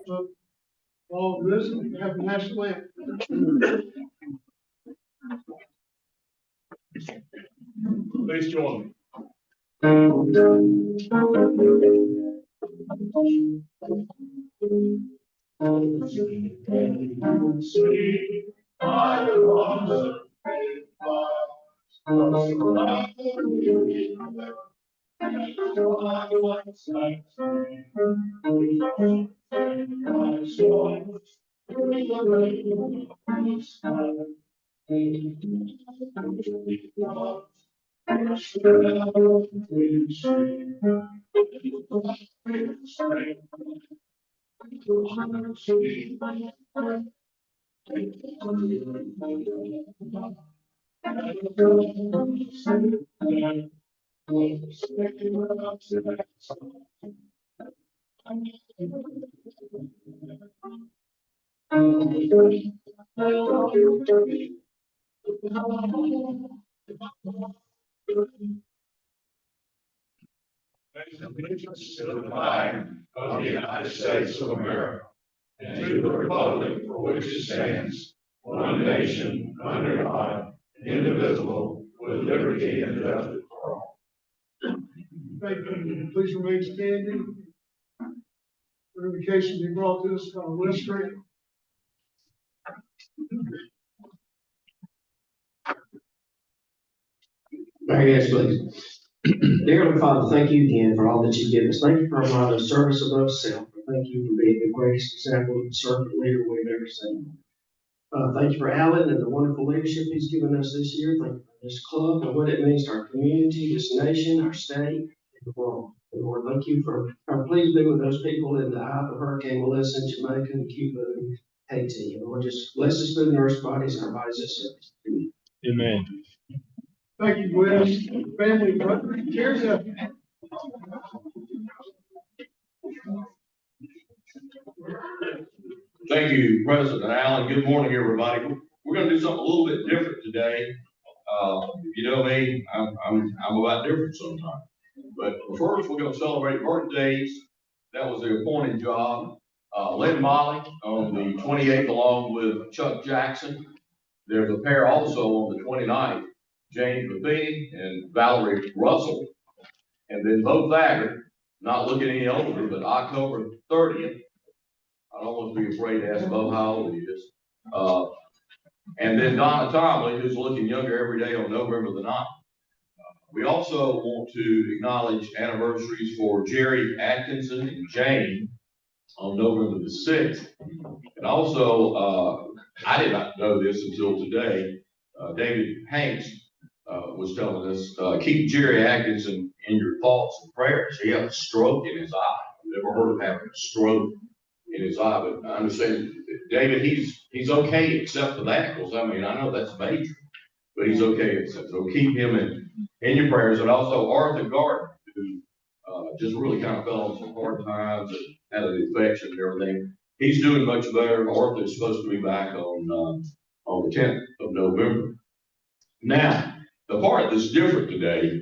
of all risen, we have the national anthem. Please join me. Sweet, I love allegiance to the flag of the United States of America and to the republic for which it stands, one nation, under God, indivisible, with liberty and justice for all. Thank you. Please remain standing. Revocation be brought to us by the legislature. Yes, please. Dear Heavenly Father, thank you again for all that you give us. Thank you for providing a service above self. Thank you for being the greatest example of servant leader we've ever seen. Thank you for Alan and the wonderful leadership he's given us this year. Thank you for this club and what it means to our community, this nation, our state, and the world. And Lord, thank you for, please be with those people in the eye of Hurricane Melissa in Jamaica and Cuba and Haiti. And Lord, just bless us through nurse bodies and our bodies at service. Amen. Amen. Thank you, Wes. Family, brother, cheers up. Thank you, President Allen. Good morning, everybody. We're going to do something a little bit different today. If you know me, I'm about different sometimes. But first, we're going to celebrate birthdays. That was the appointed job. Lynn Molly on the 28th, along with Chuck Jackson. There's a pair also on the 29th, James Buffini and Valerie Russell. And then Bo Thaggart, not looking any older, but October 30th. I'd almost be afraid to ask Bo how old he is. And then Donna Tomley, who's looking younger every day on November the 9th. We also want to acknowledge anniversaries for Jerry Atkinson and Jane on November the 6th. And also, I did not know this until today, David Hanks was telling us, keep Jerry Atkinson in your thoughts and prayers. He had a stroke in his eye. I've never heard of having a stroke in his eye, but I understand, David, he's okay except for that, because I mean, I know that's major, but he's okay except, so keep him in your prayers. And also Arthur Gardner, who just really kind of fell on some hard times and had an infection and everything. He's doing much better. Arthur is supposed to be back on the 10th of November. Now, the part that's different today,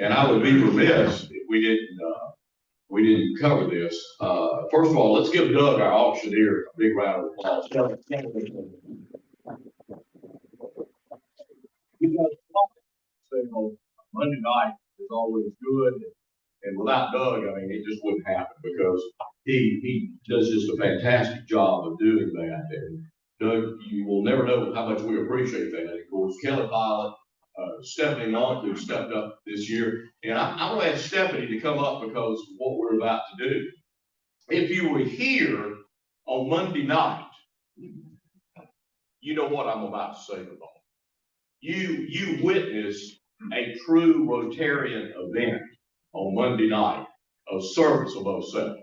and I would be remiss if we didn't cover this. First of all, let's give Doug, our auctioneer, a big round of applause. Monday night is always good, and without Doug, I mean, it just wouldn't happen, because he does just a fantastic job of doing that. And Doug, you will never know how much we appreciate that. And of course, Kelly Pilot, Stephanie Monk, who stepped up this year. And I'm going to ask Stephanie to come up because of what we're about to do. If you were here on Monday night, you know what I'm about to say about it. You witnessed a true Rotarian event on Monday night of service above self.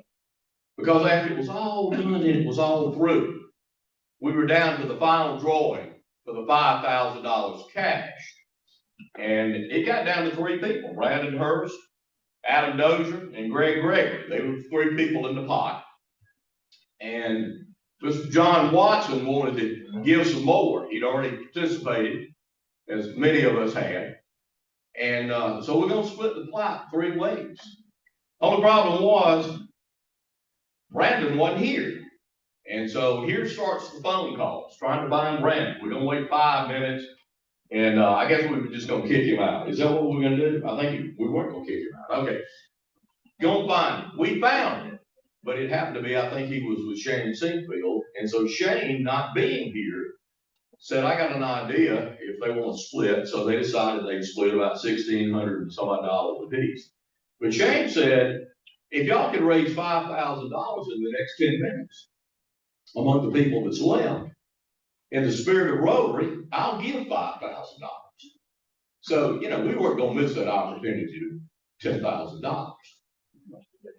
Because after it was all done and it was all through, we were down to the final drawing for the $5,000 cash. And it got down to 3 people, Brandon Hurst, Adam Dozier, and Greg Gregory. They were 3 people in the pot. And Mr. John Watson wanted to give some more. He'd already participated, as many of us had. And so we're going to split the pot 3 ways. Only problem was, Brandon wasn't here. And so here starts the phone calls, trying to find Brandon. We're gonna wait 5 minutes, and I guess we were just gonna kick him out. Is that what we're gonna do? I think we weren't gonna kick him out. Okay. Gonna find him. We found him, but it happened to be, I think he was with Shane Sinkfield, and so Shane, not being here, said, I got an idea if they want to split. So they decided they'd split about $1,600 and some odd dollars a piece. But Shane said, if y'all can raise $5,000 in the next 10 minutes among the people that's left, in the spirit of Rotary, I'll give $5,000. So, you know, we weren't going to miss that opportunity to $10,000.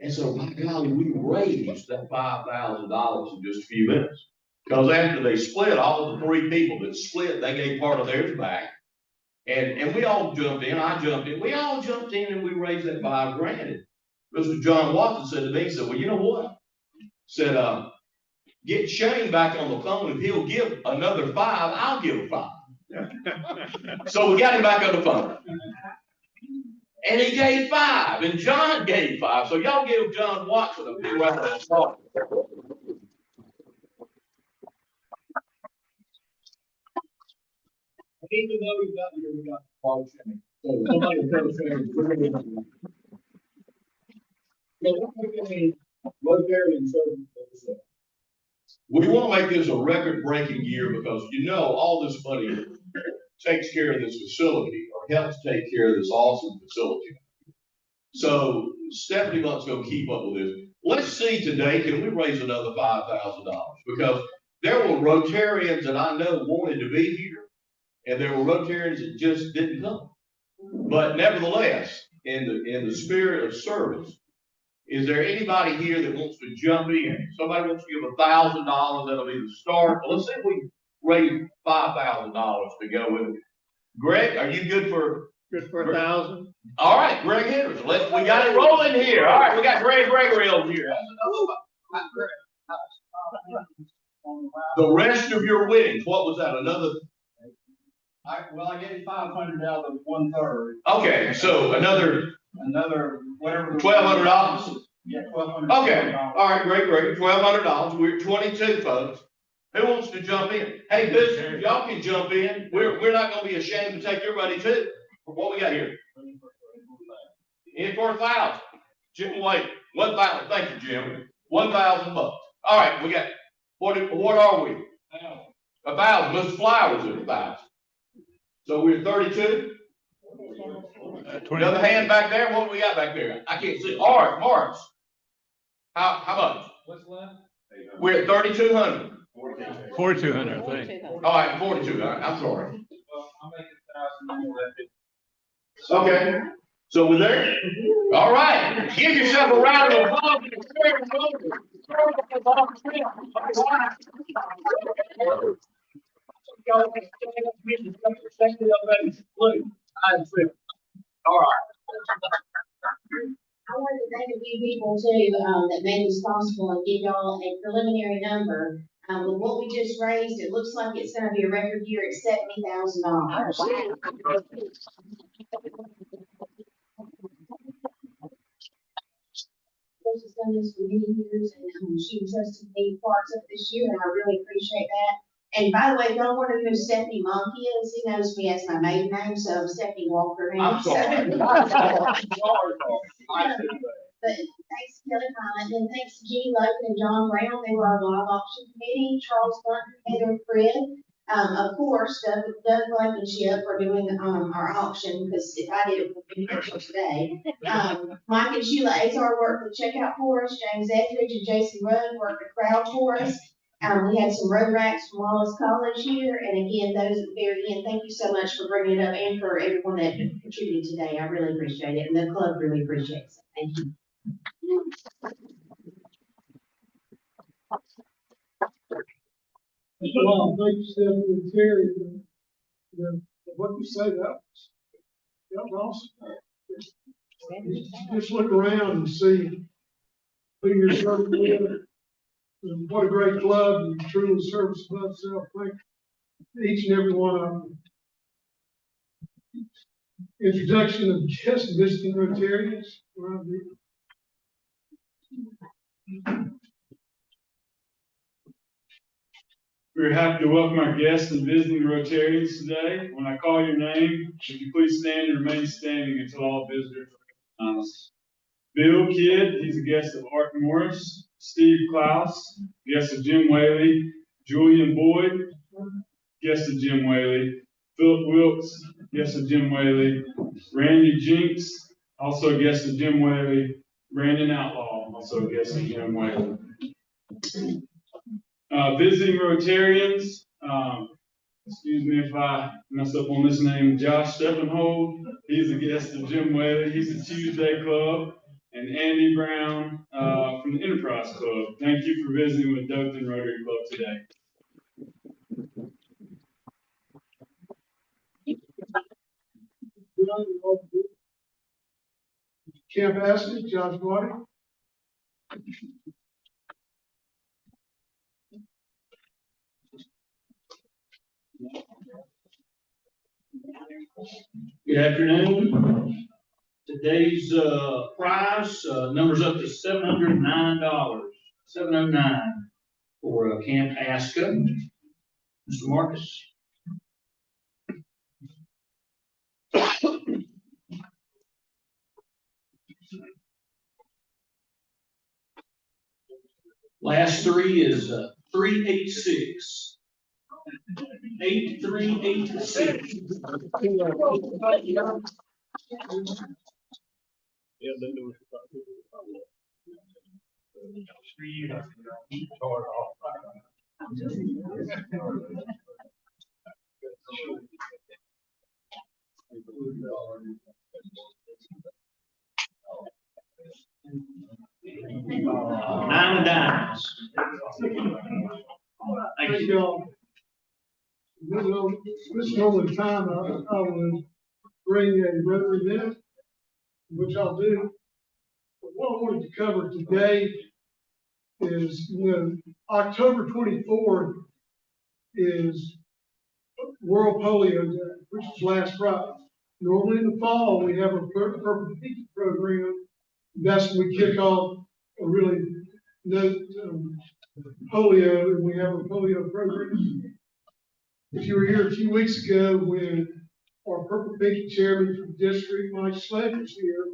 And so, my golly, we raised that $5,000 in just a few minutes. Because after they split, all the 3 people that split, they gave part of theirs back. And we all jumped in. I jumped in. We all jumped in and we raised that $5,000. And Mr. John Watson said to me, he said, well, you know what? Said, get Shane back on the phone. If he'll give another 5, I'll give 5. So we got him back on the phone. And he gave 5, and John gave 5. So y'all give John Watson a big round of applause. Even though he's not here, we got to call Shane. So somebody tell Shane. We want to make this a record-breaking year because you know all this money takes care of this facility or helps take care of this awesome facility. So Stephanie wants to go keep up with this. Let's see today, can we raise another $5,000? Because there were Rotarians that I know wanted to be here, and there were Rotarians that just didn't come. But nevertheless, in the spirit of service, is there anybody here that wants to jump in? Somebody wants to give $1,000, that'll be the start. Well, let's see if we raise $5,000 to go with it. Greg, are you good for? Good for 1,000. All right, Greg Henderson. We got it rolling here. All right, we got Greg Gregory over here. The rest of your winnings, what was that? Another? I gave 500 out of 1/3. Okay, so another whatever. $1,200. Yeah, $1,200. Okay, all right, great, $1,200. We're 22 folks. Who wants to jump in? Hey, visitors, y'all can jump in. We're not going to be ashamed to take your money too. What we got here? In for 1,000. Jim White, 1,000. Thank you, Jim. $1,000. All right, we got. What are we? 1,000. Mr. Flowers is 1,000. So we're 32. Another hand back there. What do we got back there? I can't see. All right, Marks. How much? What's left? We're at 3,200. 4,200, I think. All right, 4,200. I'm sorry. Well, I'll make it 1,000 and Okay. So we're there. All right. Give yourself a round of applause. All right. I wanted to thank a few people too, that made this possible and give y'all a preliminary number. With what we just raised, it looks like it's gonna be a record year at $70,000. Coach has done this for many years, and she trusted me parts of this year, and I really appreciate that. And by the way, if y'all wonder who Stephanie Monk is, he knows me as my maiden name, so I'm Stephanie Walker. I'm sorry. But thanks to Kelly Pilot, and thanks to Jeannie Logan and John Brown, they were our live auction committee, Charles Bunton, Heather and Fred. Of course, Doug Blankenship for doing, our auction, because if I did it, it would be here today. Mike and Sheila Azar worked the checkout for us, James Etheridge and Jason Rudd worked the crowd for us. We had some road racks from Wallace College here, and again, those at the very end, thank you so much for bringing it up and for everyone that contributed today. I really appreciate it, and the club really appreciates it. Thank you. Well, thank you, Stephanie and Terry. What you say, that was awesome. Just look around and see who you're serving with. And what a great club, and truly service above self. Thank each and every one of them. Introduction of guest visiting Rotarians. We're happy to welcome our guests and visiting Rotarians today. When I call your name, would you please stand and remain standing until all visitors are recognized. Bill Kidd, he's a guest of Art Morris. Steve Klaus, guest of Jim Whaley. Julian Boyd, guest of Jim Whaley. Philip Wilkes, guest of Jim Whaley. Randy Jinks, also a guest of Jim Whaley. Brandon Outlaw, also a guest of Jim Whaley. Visiting Rotarians, excuse me if I mess up on this name, Josh Steppenhold, he's a guest of Jim Whaley, he's a Tuesday Club, and Andy Brown from the Enterprise Club. Thank you for visiting with Dothan Rotary Club today. Camp Aston, Josh Marty. Good afternoon. Today's prize numbers up to $709, $709 for Camp Aska. Mr. Marques. Last three is 386. 8386. Nine of dimes. Thank you. This moment in time, I would bring a Rotary minute, which I'll do. But what I wanted to cover today is, October 24th is World Polio Day, which is last Friday. Normally in the fall, we have a Purple Peak program. That's when we kick off a really polio, and we have a polio program. If you were here a few weeks ago when our Purple Peak chairman from the district, Mike Slade, was here,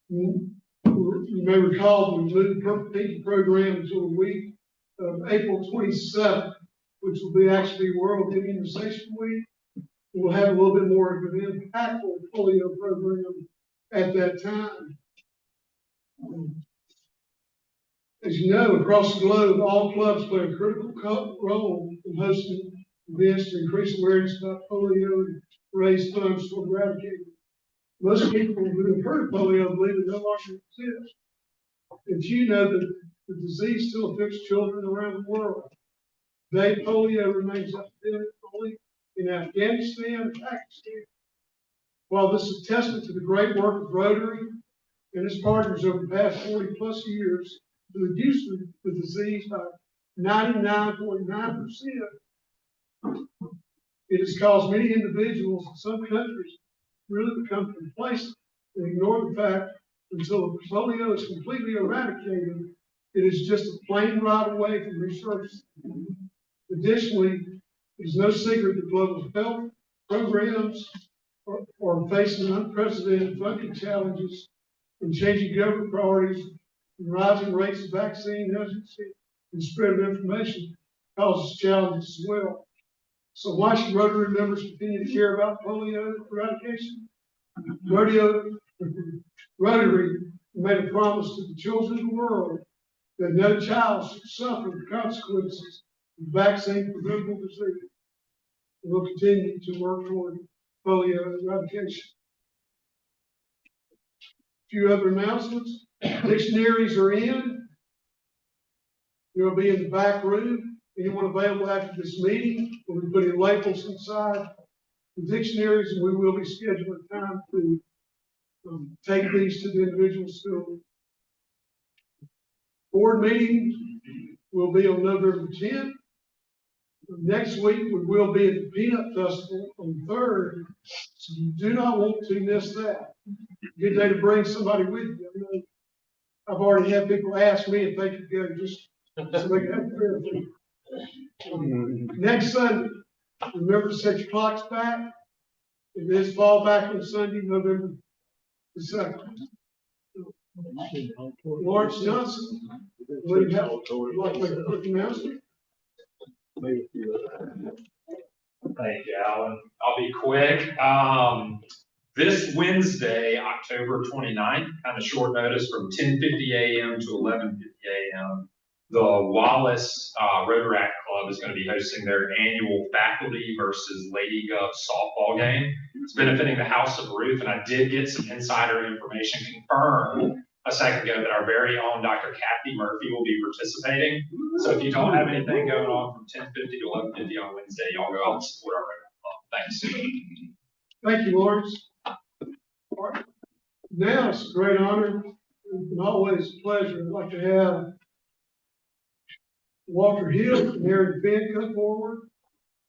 you may recall we moved the Purple Peak program until the week of April 27th, which will be actually World Immunization Week. We'll have a little bit more of an impactful polio program at that time. As you know, across the globe, all clubs play a critical role in hosting events to increase awareness about polio and raise funds to eradicate it. Most people who have heard of polio believe it no longer exists. And you know that the disease still affects children around the world. Today, polio remains epidemic only in Afghanistan and Pakistan. While this is a testament to the great work of Rotary and its partners over the past 40 plus years to reduce the disease by 99.9%, it has caused many individuals in some countries really become complacent and ignore the fact until polio is completely eradicated, it is just a plane ride away from resurgence. Additionally, it is no secret that global health programs are facing unprecedented funding challenges and changing government priorities, and rising rates of vaccine hesitancy and spread of information causes challenges as well. So why should Rotary members continue to care about polio eradication? Rotary made a promise to the children of the world that no child should suffer the consequences of vaccine preventable disease. And we'll continue to work toward polio eradication. A few other announcements. Dictionaries are in. They'll be in the back room. Anyone available after this meeting, we'll be putting labels inside the dictionaries, and we will be scheduling time to take these to the individual school. Board meeting will be on November 10th. Next week, we will be at the Peanut Festival on the 3rd, so you do not want to miss that. Good day to bring somebody with you. I know I've already had people ask me if they could go just so they can have a fair thing. Next Sunday, remember to set your clocks back. It is fall back on Sunday, November the 2nd. Lawrence Johnson, what do you have? Like a quick announcement? Thank you, Alan. I'll be quick. This Wednesday, October 29th, kind of short notice from 10:50 a.m. to 11:50 a.m. The Wallace Rotaract Club is going to be hosting their annual faculty versus Lady Gov softball game. It's benefiting the House of Ruth, and I did get some insider information confirmed a second ago that our very own Dr. Kathy Murphy will be participating. So if you don't have anything going on from 10:50 to 11:50 on Wednesday, y'all go out and support our Rotaract Club. Thanks. Thank you, Lawrence. Now it's a great honor and always a pleasure. I'd like to have Walter Hill and Aaron Finn come forward.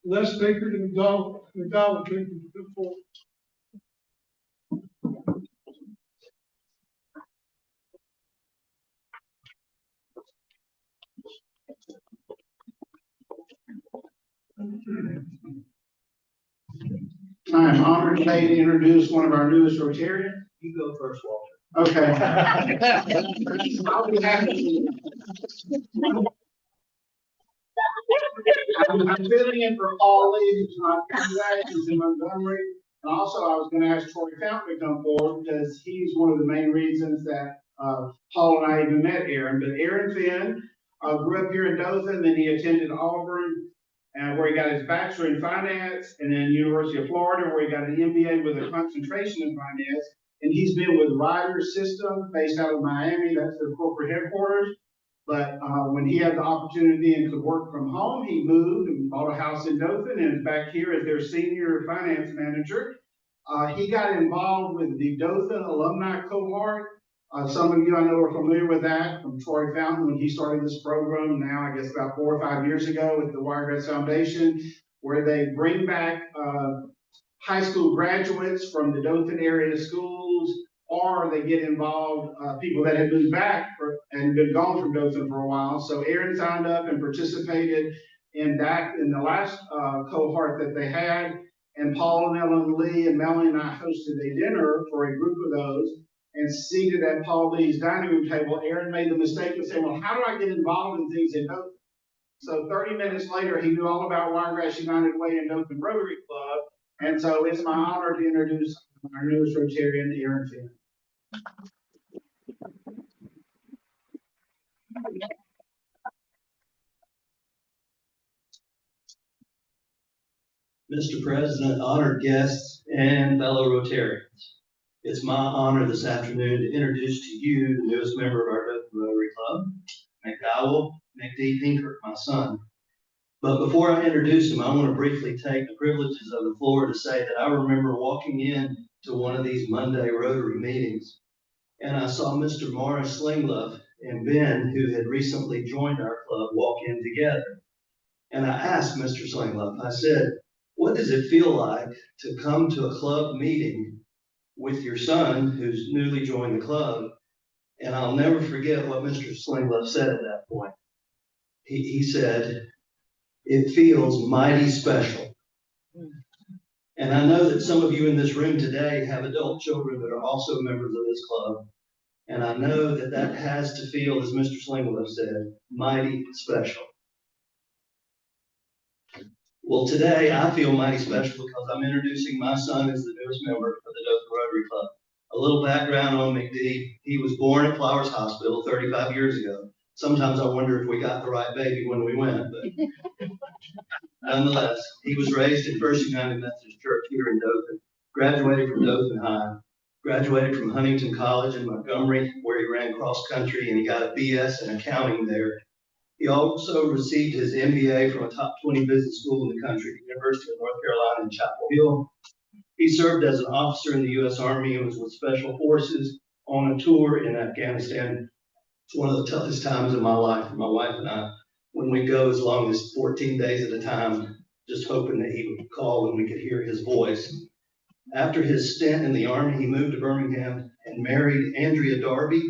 Les Pinkert and McDowell come forward. I'm honored today to introduce one of our newest Rotarians. You go first, Walter. Okay. I'll be happy. I'm filling in for Paul Lee, who's not today, who's in Montgomery. And also, I was gonna ask Troy Fountain to come forward because he's one of the main reasons that, Paul and I even met Aaron. But Aaron Finn, grew up here in Dothan, then he attended Auburn, where he got his bachelor in finance, and then University of Florida, where he got an MBA with a concentration in finance. And he's been with Ryder System, based out of Miami. That's their corporate headquarters. But when he had the opportunity and could work from home, he moved and bought a house in Dothan and is back here as their senior finance manager. He got involved with the Dothan alumni cohort. Some of you I know are familiar with that from Troy Fountain when he started this program now, I guess about 4 or 5 years ago with the Wiregrass Foundation, where they bring back high school graduates from the Dothan area schools, or they get involved, people that had moved back and been gone from Dothan for a while. So Aaron signed up and participated in that in the last cohort that they had. And Paul and Ellen Lee and Melanie and I hosted a dinner for a group of those. And seated at Paul Lee's dining room table, Aaron made the mistake of saying, well, how do I get involved in things in Dothan? So 30 minutes later, he knew all about Wiregrass United Way and Dothan Rotary Club. And so it's my honor to introduce our newest Rotarian, Aaron Finn. Mr. President, honored guests, and fellow Rotarians. It's my honor this afternoon to introduce to you the newest member of our Dothan Rotary Club, McDowell McD. Pinkert, my son. But before I introduce him, I want to briefly take the privileges of the floor to say that I remember walking in to one of these Monday Rotary meetings, and I saw Mr. Morris Slingluff and Ben, who had recently joined our club, walk in together. And I asked Mr. Slingluff, I said, what does it feel like to come to a club meeting with your son who's newly joined the club? And I'll never forget what Mr. Slingluff said at that point. He said, it feels mighty special. And I know that some of you in this room today have adult children that are also members of this club. And I know that that has to feel, as Mr. Slingluff said, mighty special. Well, today I feel mighty special because I'm introducing my son as the newest member of the Dothan Rotary Club. A little background on McD. He was born at Flowers Hospital 35 years ago. Sometimes I wonder if we got the right baby when we went, but nonetheless, he was raised at First United Methodist Church here in Dothan, graduated from Dothan High, graduated from Huntington College in Montgomery, where he ran cross country, and he got a BS in accounting there. He also received his MBA from a top 20 business school in the country, the University of North Carolina in Chapel Hill. He served as an officer in the U.S. Army and was with Special Forces on a tour in Afghanistan. It's one of the toughest times in my life for my wife and I, when we go as long as 14 days at a time, just hoping that he would call and we could hear his voice. After his stint in the Army, he moved to Birmingham and married Andrea Darby.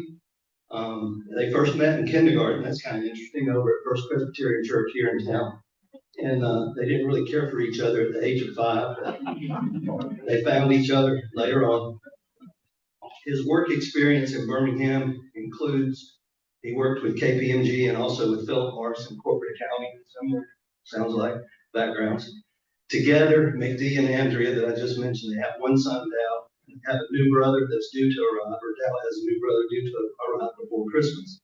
They first met in kindergarten. That's kind of interesting, over at First Presbyterian Church here in town. And they didn't really care for each other at the age of 5. But they found each other later on. His work experience in Birmingham includes, he worked with KPMG and also with Philip Morris in corporate accounting, similar, sounds like, backgrounds. Together, McD and Andrea that I just mentioned, they have one son, Dal, and have a new brother that's due to arrive, or Dal has a new brother due to arrive before Christmas.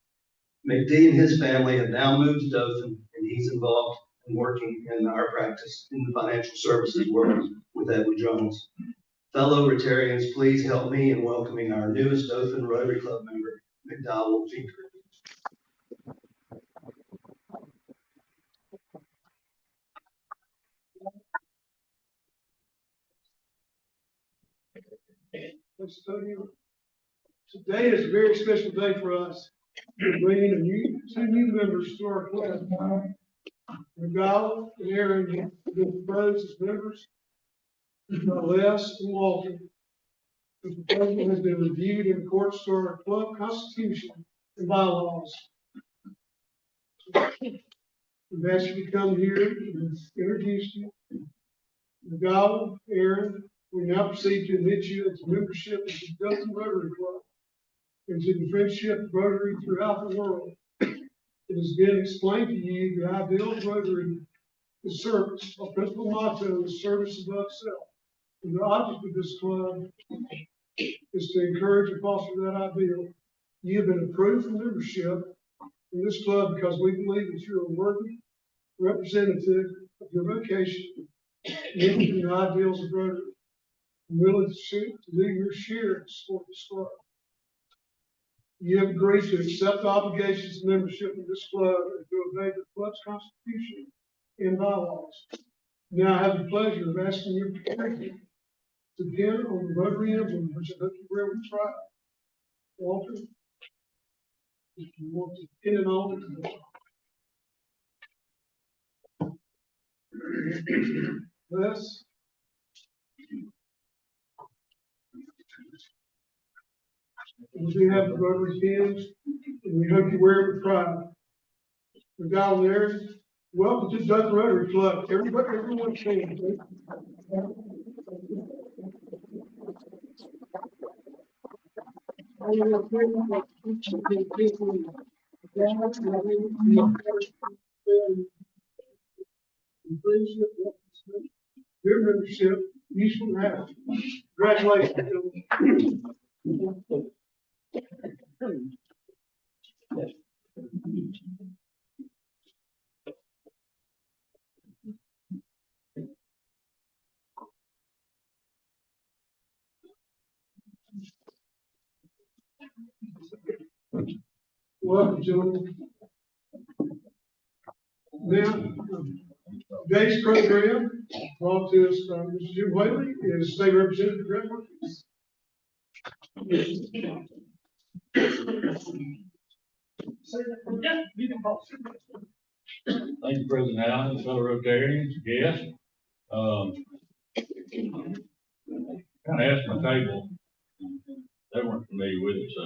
McD and his family have now moved to Dothan, and he's involved in working in our practice in the financial services world with Edward Jones. Fellow Rotarians, please help me in welcoming our newest Dothan Rotary Club member, McDowell Finker. Let's tell you, today is a very special day for us. We're bringing two new members to our club. McDowell and Aaron have been proposed as members. Les and Walter. The proposal has been reviewed in accordance to our club constitution and bylaws. We've asked you to come here and introduce you. McDowell, Aaron, we now proceed to admit you into membership of the Dothan Rotary Club and to the friendship of Rotary throughout the world. It has been explained to you the ideal of Rotary is service. Our principal motto is service above self. And the object of this club is to encourage and foster that ideal. You have been approved for membership in this club because we believe that you're a worthy representative of your vocation, living the ideals of Rotary, and willing to do your share to support this club. You have agreed to accept the obligations of membership in this club and to obey the club's constitution and bylaws. Now I have the pleasure of asking your permission to pin on the Rotary emblem, which I hope you wear with pride. Walter, if you want to pin it on it. Les. We do have the Rotary pins, and we hope you wear it with pride. McDowell and Aaron, welcome to the Dothan Rotary Club. Everyone stand, please. Your membership, useful to have. Congratulations. Welcome, gentlemen. Now, today's program brought to us by Mr. Jim Whaley is State Representative Rhett Marques. Thank you, President Allen, fellow Rotarians, guests. Kind of asked my table. They weren't familiar with it, so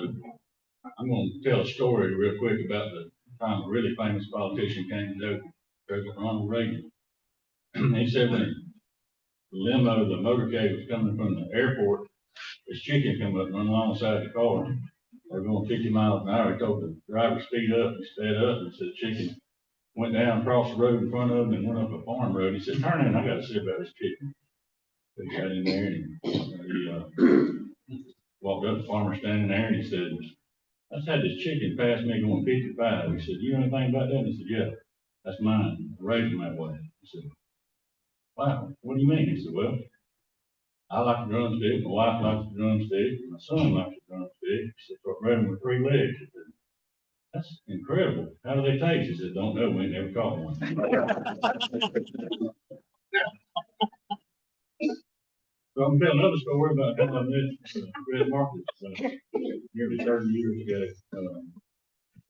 I'm going to tell a story real quick about the time a really famous politician came to Dothan, President Ronald Reagan. He said when the limo, the motorcade was coming from the airport, this chicken come up and run alongside the car. They were going 50 miles an hour. He told the driver speed up. He sped up and said chicken went down across the road in front of him and went up a farm road. He said, turn in, I got to see about this chicken. So he got in there and he walked up to the farmer standing there and he said, I just had this chicken pass me going 55. He said, you know anything about that? And he said, yeah, that's mine. I raised him that way. He said, wow, what do you mean? He said, well, I like the drumstick, my wife likes the drumstick, my son likes the drumstick. He said, so I bred them with 3 legs. He said, that's incredible. How do they taste? He said, don't know, we ain't never caught one. So I'm telling another story about how I met Rhett Marques nearly 30 years ago.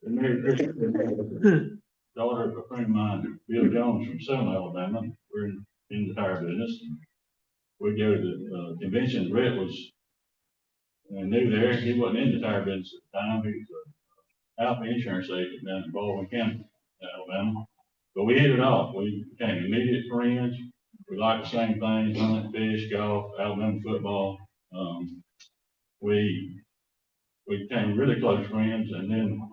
And Mary Christian, daughter of a friend of mine, Bill Jones from Selma, Alabama. We're in the tire business. We go to the convention. Rhett was new there. He wasn't in the tire business at the time. He was an Alpha insurance agent down in Baldwin County, Alabama. But we hit it off. We became immediate friends. We like the same things, hunt, fish, golf, Alabama football. We became really close friends, and then,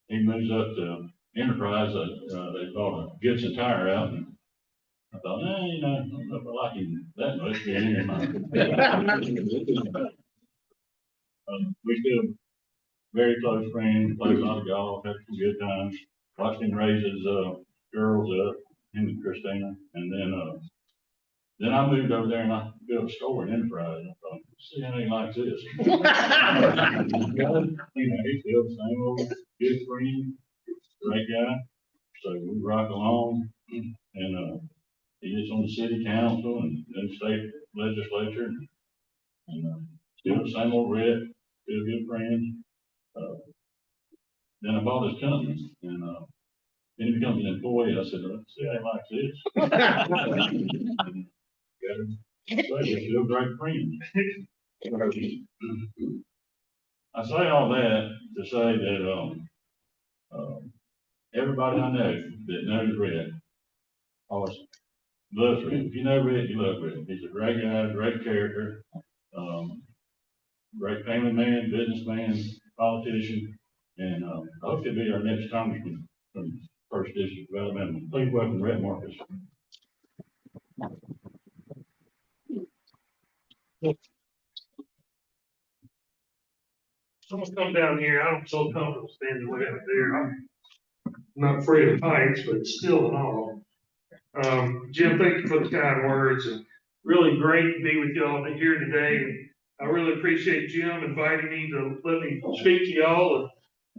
he moves up to Enterprise, they bought a Gibson tire out, and I thought, you know, I don't know if I like him that much, being in my. We still very close friends, played a lot of golf, had some good times, watched him raise his, girls up, him and Christina, and then I moved over there and I built a store in Enterprise, and I thought, see how he likes this. You know, he's still the same old good friend, great guy, so we rock along, and, he gets on the city council and then state legislature, and still the same old Rhett, still good friends. Then I bought his company, and, then he becomes an employee. I said, let's see how he likes this. And we're still great friends. I say all that to say that, everybody I know that knows Rhett always loves Rhett. If you know Rhett, you love Rhett. He's a great guy, great character, great family man, businessman, politician, and I hope he'll be our next congressman from First District of Alabama. Please welcome Rhett Marques. Someone's come down here, I don't feel comfortable standing way out there. I'm not afraid of heights, but still and all. Jim, thank you for the kind words, and really great to be with y'all here today. And I really appreciate Jim inviting me to let me speak to y'all.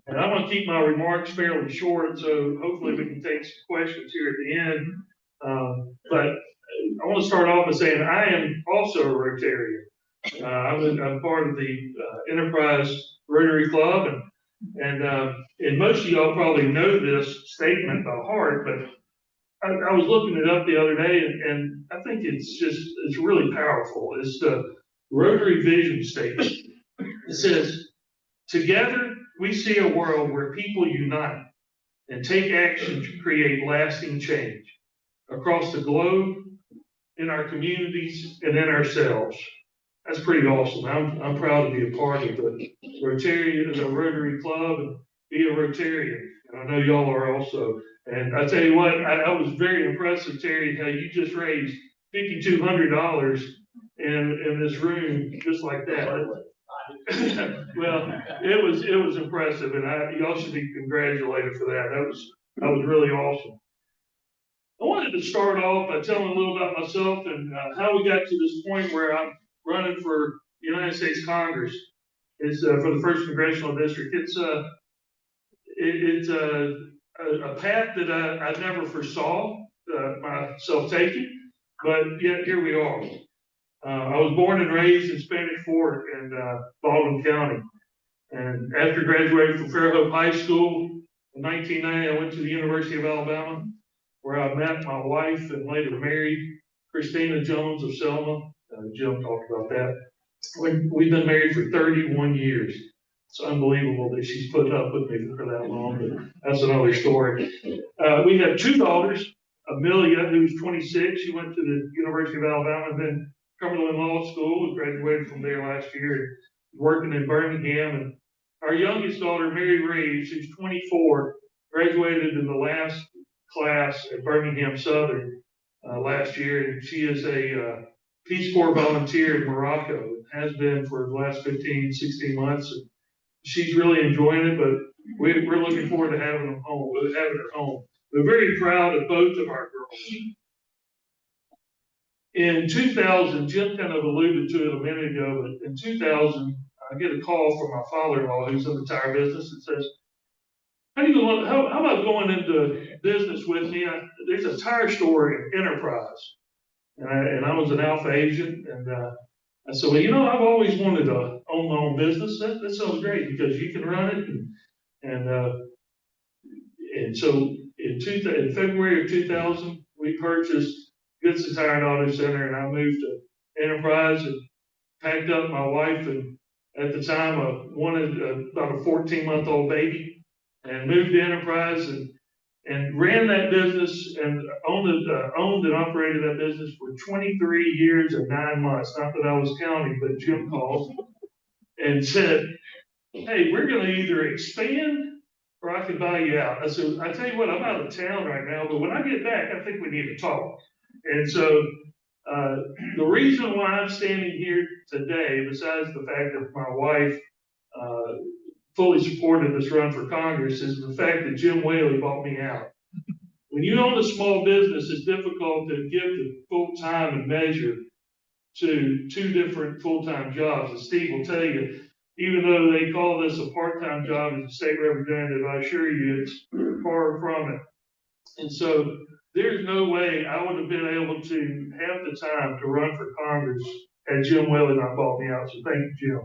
And I'm gonna keep my remarks fairly short, so hopefully we can take some questions here at the end. But I want to start off by saying I am also a Rotarian. I'm part of the Enterprise Rotary Club, and most of y'all probably know this statement by heart, but I was looking it up the other day, and I think it's really powerful. It's the Rotary Vision Statement. It says, "Together we see a world where people unite and take action to create lasting change across the globe, in our communities, and in ourselves." That's pretty awesome. I'm proud to be a part of the Rotary Club and be a Rotarian. And I know y'all are also. And I tell you what, I was very impressed with Terry, how you just raised $5,200 in this room just like that. Well, it was impressive, and y'all should be congratulated for that. That was really awesome. I wanted to start off by telling a little about myself and how we got to this point where I'm running for United States Congress. It's for the first congressional district. It's a path that I never foresaw myself taking, but yet here we are. I was born and raised in Spanish Fork in Baldwin County, and after graduating from Fairhope High School in 1990, I went to the University of Alabama, where I met my wife and later married, Christina Jones of Selma. Jim talked about that. We've been married for 31 years. It's unbelievable that she's put up with me for that long, but that's another story. We have two daughters, Amelia, who's 26. She went to the University of Alabama and then Cumberland Law School, graduated from there last year, working in Birmingham. And our youngest daughter, Mary Reeves, who's 24, graduated in the last class at Birmingham Southern last year. And she is a Peace Corps volunteer in Morocco, has been for the last 15, 16 months. And she's really enjoying it, but we're looking forward to having her home. We're very proud of both of our girls. In 2000, Jim kind of alluded to it a minute ago, but in 2000, I get a call from my father-in-law who's in the tire business and says, how about going into business with me? There's a tire store in Enterprise. And I was an alpha agent, and I said, well, I've always wanted to own my own business. That sounds great because you can run it. And so in February of 2000, we purchased Goodson Tire and Auto Center, and I moved to Enterprise and packed up my wife. And at the time, I wanted about a 14-month-old baby. and moved to Enterprise and ran that business and owned and operated that business for 23 years and 9 months. Not that I was counting, but Jim called and said, hey, we're gonna either expand or I can buy you out. I said, I tell you what, I'm out of town right now, but when I get back, I think we need to talk. And so, the reason why I'm standing here today, besides the fact that my wife, fully supported this run for Congress, is the fact that Jim Whaley bought me out. When you own a small business, it's difficult to give the full time and measure to 2 different full-time jobs. And Steve will tell you, even though they call this a part-time job as a state representative, I assure you it's far from it. And so there's no way I would have been able to have the time to run for Congress had Jim Whaley not bought me out. So thank you, Jim.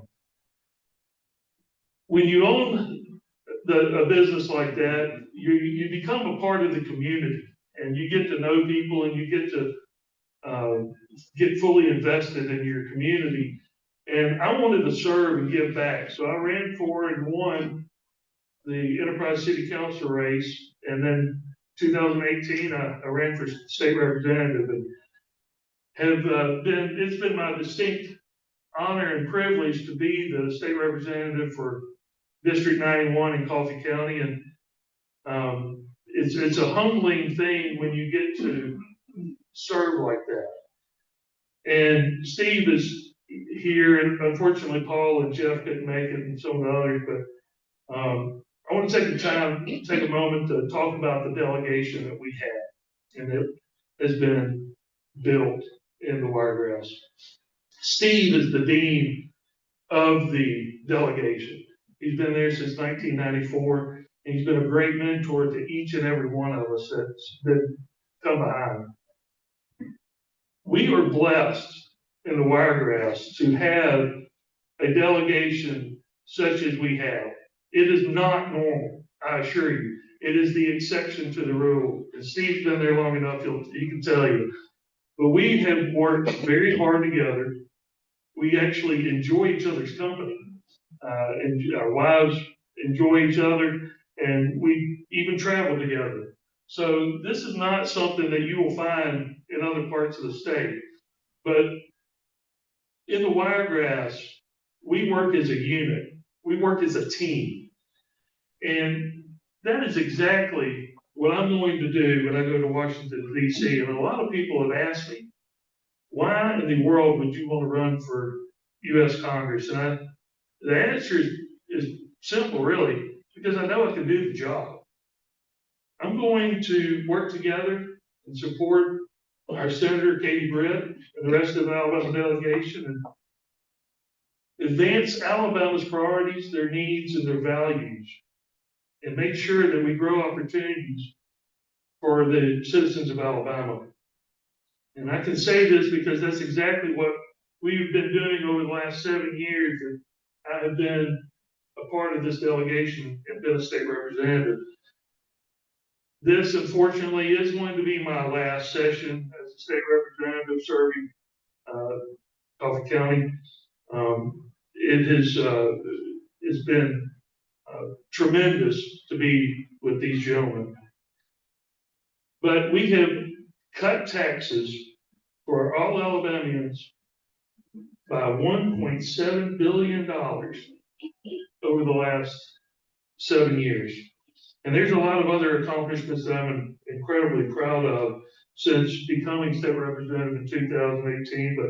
When you own a business like that, you become a part of the community and you get to know people and you get to get fully invested in your community. And I wanted to serve and give back. So I ran for and won the Enterprise City Council race. And then 2018, I ran for state representative and it's been my distinct honor and privilege to be the state representative for District 91 in Coffee County. And it's a humbling thing when you get to serve like that. And Steve is here, and unfortunately Paul and Jeff couldn't make it, and some of the others, but I want to take a moment to talk about the delegation that we have, and it has been built in the Wiregrass. Steve is the dean of the delegation. He's been there since 1994, and he's been a great mentor to each and every one of us that's been come behind. We are blessed in the Wiregrass to have a delegation such as we have. It is not normal, I assure you. It is the exception to the rule. And Steve's been there long enough, he can tell you. But we have worked very hard together. We actually enjoy each other's company. And our wives enjoy each other, and we even travel together. So this is not something that you will find in other parts of the state. But in the Wiregrass, we work as a unit. We work as a team. And that is exactly what I'm going to do when I go to Washington, D.C. And a lot of people have asked me, why in the world would you want to run for U.S. Congress? And the answer is simple, really, because I know I can do the job. I'm going to work together and support our Senator Katie Britt and the rest of the Alabama delegation and advance Alabama's priorities, their needs, and their values, and make sure that we grow opportunities for the citizens of Alabama. And I can say this because that's exactly what we've been doing over the last 7 years that I have been a part of this delegation and been a state representative. This, unfortunately, is going to be my last session as a state representative serving Coffee County. It's been tremendous to be with these gentlemen. But we have cut taxes for all Alabamians by $1.7 billion over the last 7 years. And there's a lot of other accomplishments that I'm incredibly proud of since becoming state representative in 2018. But,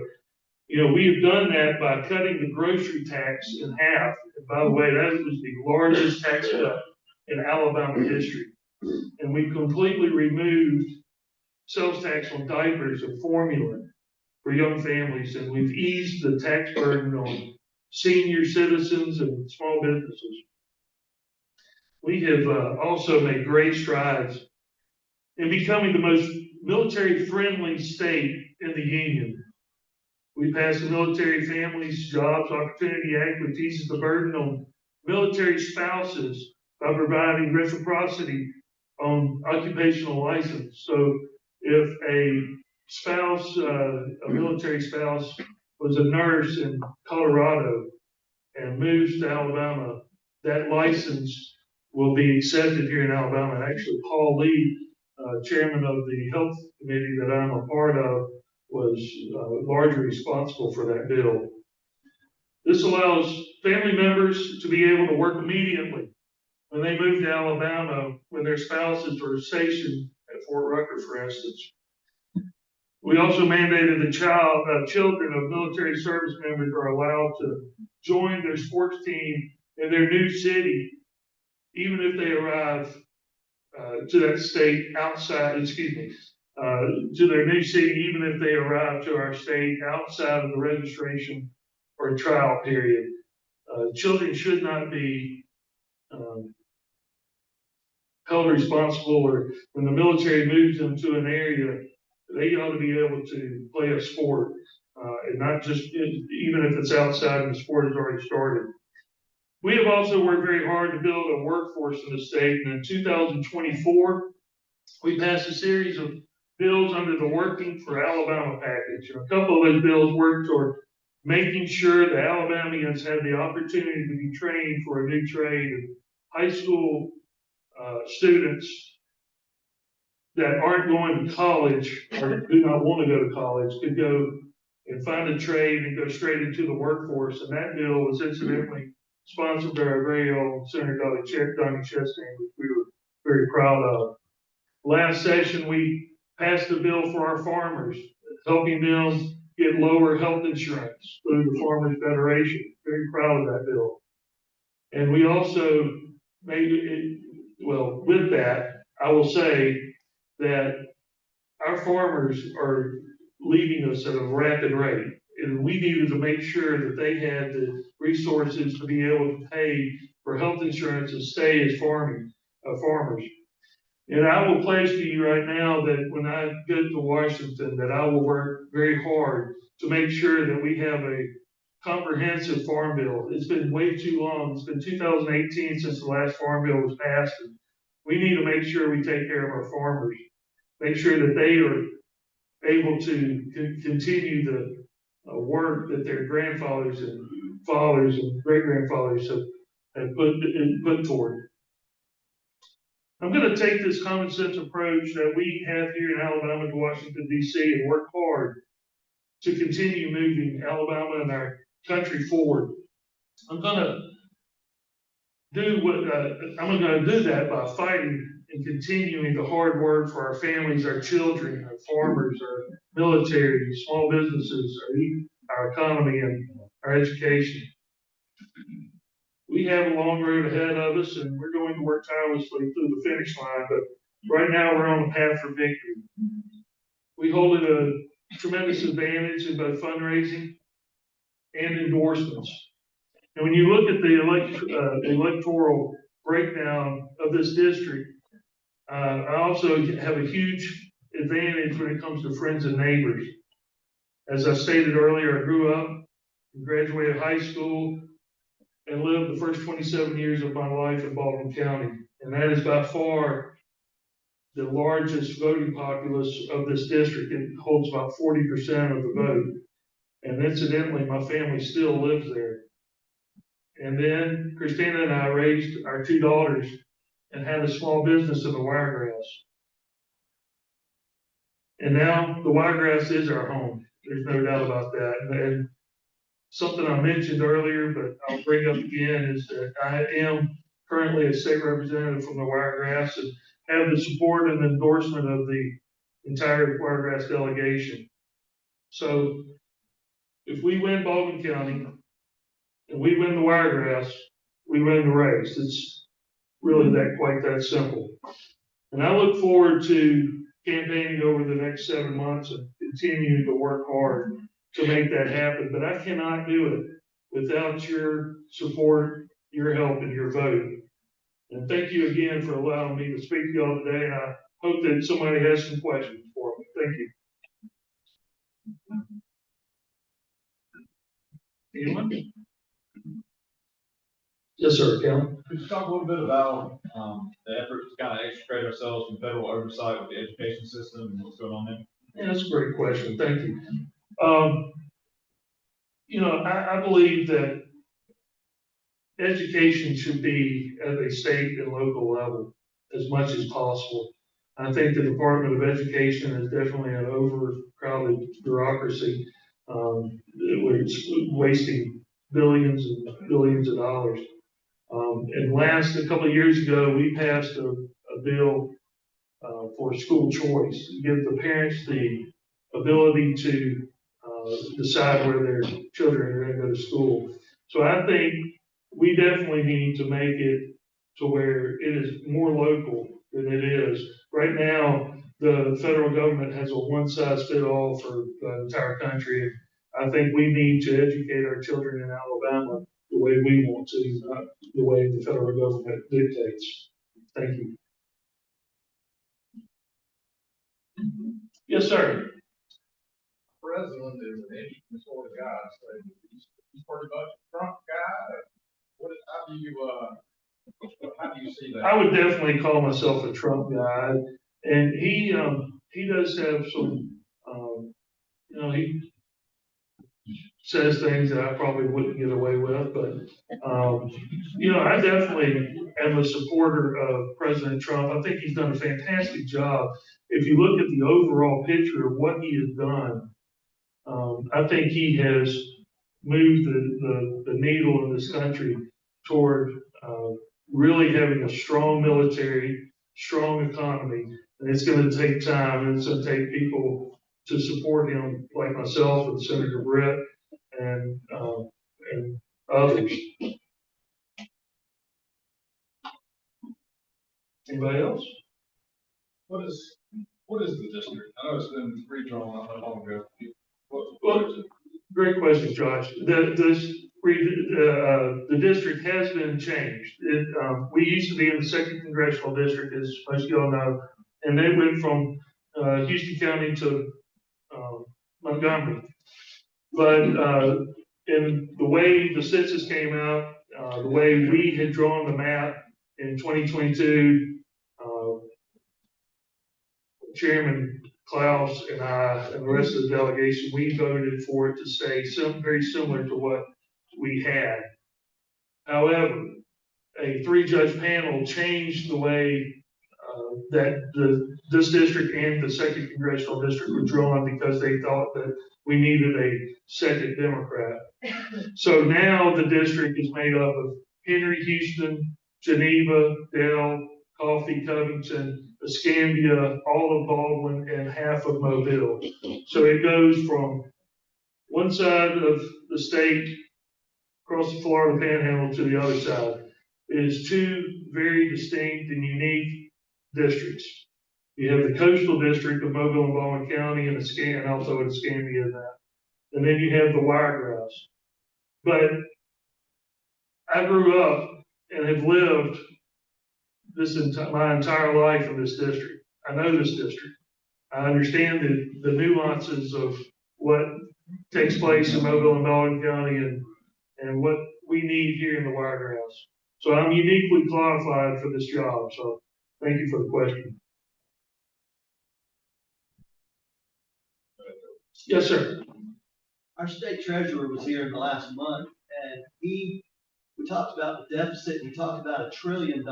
you know, we have done that by cutting the grocery tax in half. And by the way, that was the largest tax cut in Alabama history. And we completely removed sales tax on diapers and formula for young families. And we've eased the tax burden on senior citizens and small businesses. We have also made great strides in becoming the most military-friendly state in the Union. We passed the Military Families Jobs Opportunity Act, which eases the burden on military spouses by providing reciprocity on occupational license. So if a spouse, a military spouse, was a nurse in Colorado and moves to Alabama, that license will be accepted here in Alabama. And actually, Paul Lee, chairman of the health committee that I'm a part of, was largely responsible for that bill. This allows family members to be able to work immediately when they move to Alabama, when their spouses are stationed at Fort Rucker, for instance. We also mandated that children of military service members are allowed to join their sports team in their new city, even if they arrive to that state outside, to their new city, even if they arrive to our state outside of the registration or trial period. Children should not be held responsible, or when the military moves them to an area, they ought to be able to play a sport, and not just, even if it's outside and the sport has already started. We have also worked very hard to build a workforce in the state, and in 2024, we passed a series of bills under the Working for Alabama package. And a couple of those bills work toward making sure the Alabamians have the opportunity to be trained for a new trade. And high school students that aren't going to college or do not want to go to college could go and find a trade and go straight into the workforce. And that bill was incidentally sponsored by our very own Senator Donnie Chastain, which we were very proud of. Last session, we passed a bill for our farmers, helping them get lower health insurance through the Farmers Federation. Very proud of that bill. And we also made it, well, with that, I will say that our farmers are leaving us at a rapid rate. And we needed to make sure that they had the resources to be able to pay for health insurance and stay as farmers. And I will pledge to you right now that when I go to Washington, that I will work very hard to make sure that we have a comprehensive farm bill. It's been way too long. It's been 2018 since the last farm bill was passed. And we need to make sure we take care of our farmers, make sure that they are able to continue the work that their grandfathers and fathers and great-grandfathers have put toward. I'm going to take this common sense approach that we have here in Alabama to Washington, D.C. and work hard to continue moving Alabama and our country forward. I'm going to do that by fighting and continuing the hard work for our families, our children, our farmers, our military, small businesses, our economy, and our education. We have a long road ahead of us, and we're going to work tirelessly through the finish line, but right now we're on the path for victory. We hold a tremendous advantage in both fundraising and endorsements. And when you look at the electoral breakdown of this district, I also have a huge advantage when it comes to friends and neighbors. As I stated earlier, I grew up and graduated high school and lived the first 27 years of my life in Baldwin County. And that is by far the largest voting populace of this district. It holds about 40% of the vote. And incidentally, my family still lives there. And then Christina and I raised our two daughters and had a small business in the Wiregrass. And now the Wiregrass is our home. There's no doubt about that. And something I mentioned earlier, but I'll bring up again, is that I am currently a state representative from the Wiregrass and have the support and endorsement of the entire Wiregrass delegation. So if we win Baldwin County and we win the Wiregrass, we win the race. It's really quite that simple. And I look forward to campaigning over the next 7 months and continuing to work hard to make that happen. But I cannot do it without your support, your help, and your vote. And thank you again for allowing me to speak to y'all today. And I hope that somebody has some questions for me. Thank you. Anyone? Yes, sir, Cal. Could you talk a little bit about the effort to kind of extricate ourselves from federal oversight with the education system and what's going on there? Yeah, that's a great question. Thank you. I believe that education should be at a state and local level as much as possible. I think the Department of Education is definitely an overcrowded bureaucracy, where it's wasting billions and billions of dollars. A couple of years ago, we passed a bill for school choice, to give the parents the ability to decide where their children are gonna go to school. So I think we definitely need to make it to where it is more local than it is. Right now, the federal government has a one-size-fits-all for the entire country. I think we need to educate our children in Alabama the way we want to, not the way the federal government dictates. Thank you. Yes, sir. President is an interesting sort of guy, so he's pretty much a Trump guy. How do you see that? I would definitely call myself a Trump guy, and he does have some, he says things that I probably wouldn't get away with, but, I definitely am a supporter of President Trump. I think he's done a fantastic job. If you look at the overall picture of what he has done, I think he has moved the needle in this country toward, really having a strong military, strong economy, and it's gonna take time, and it's gonna take people to support him, like myself and Senator Rhett and others. Anybody else? What is the district? I know it's been redrawn not long ago. Well, Is it? great question, Josh. The district has been changed. We used to be in the second congressional district, as most of y'all know, and they went from, Houston County to, Montgomery. But, in the way the census came out, the way we had drawn the map in 2022, Chairman Klaus and I and the rest of the delegation, we voted for it to stay very similar to what we had. However, a three-judge panel changed the way that this district and the second congressional district were drawn because they thought that we needed a second Democrat. So now the district is made up of Henry, Houston, Geneva, Dell, Coffee, Covington, Escambia, all of Baldwin, and half of Mobile. So it goes from one side of the state across the Florida Panhandle to the other side. It is two very distinct and unique districts. You have the coastal district of Mobile and Baldwin County and also in Escambia and that. And then you have the Wiregrass. But I grew up and have lived my entire life in this district. I know this district. I understand the nuances of what takes place in Mobile and Baldwin County and what we need here in the Wiregrass. So I'm uniquely qualified for this job. So thank you for the question. Yes, sir. Our state treasurer was here in the last month, and we talked about the deficit, and he talked about $1 trillion.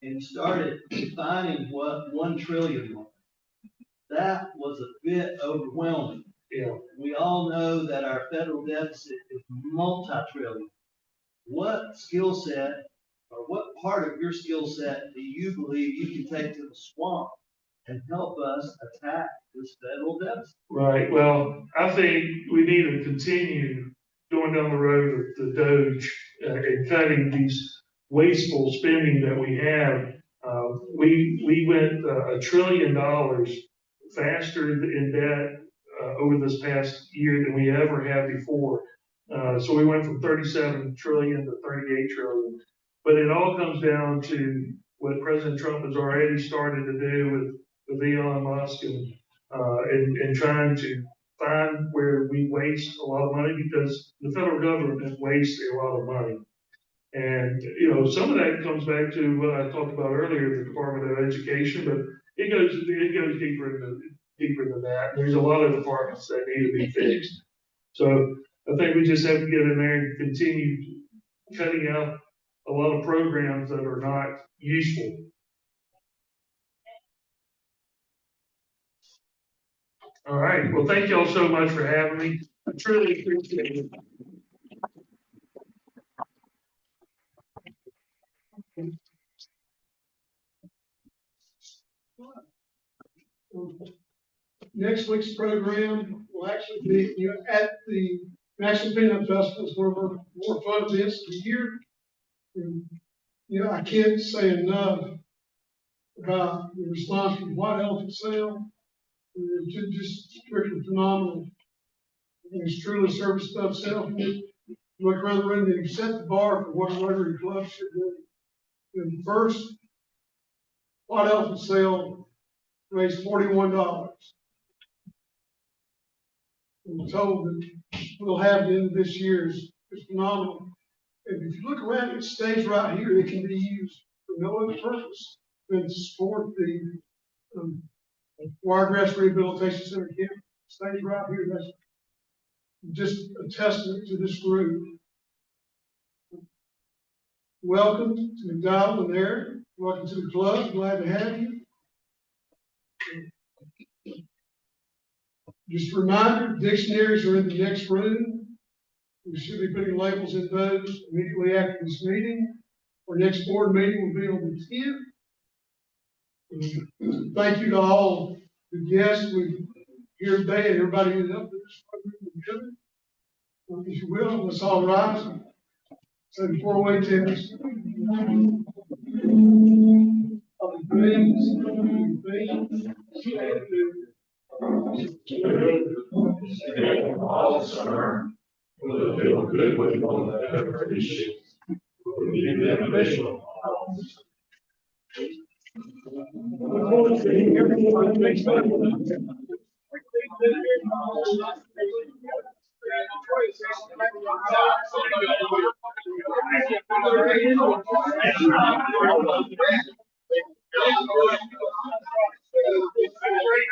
And he started defining what 1 trillion was. That was a bit overwhelming. Yeah. We all know that our federal deficit is multi-trillion. What skill set or what part of your skill set do you believe you can take to the swamp and help us attack this federal deficit? Right. Well, I think we need to continue going down the road of the Doge and cutting these wasteful spending that we have. We went $1 trillion faster in debt over this past year than we ever have before. So we went from 37 trillion to 38 trillion. But it all comes down to what President Trump has already started to do with Elon Musk and trying to find where we waste a lot of money, because the federal government wastes a lot of money. And, some of that comes back to what I talked about earlier, the Department of Education, but it goes deeper than that. There's a lot of departments that need to be fixed. So I think we just have to get in there and continue cutting out a lot of programs that are not useful. All right, well, thank you all so much for having me. I truly appreciate it. Next week's program will actually be, at the National Peanut Festival, is one of our more fun events of the year. And, I can't say enough about the response from White Elephant Sale. It's just strictly phenomenal. It's truly service stuff sale. Look around the room, they've set the bar for what a Rotary Club should do. The first White Elephant Sale raised $41. I'm told that we'll have the end of this year is phenomenal. And if you look around, it stays right here. It can be used for no other purpose than to support the Wiregrass Rehabilitation Center camp. It stays right here. That's just a testament to this group. Welcome to McDowell and Eric. Welcome to the club. Glad to have you. Just a reminder, dictionaries are in the next room. We should be putting labels in those immediately after this meeting. Our next board meeting will be on the 10th. Thank you to all the guests we here today and everybody who's up to this program together. If you will, let's all rise. So the 4-way tennis. Of the All summer, will feel good with all that appreciation. Will be beneficial.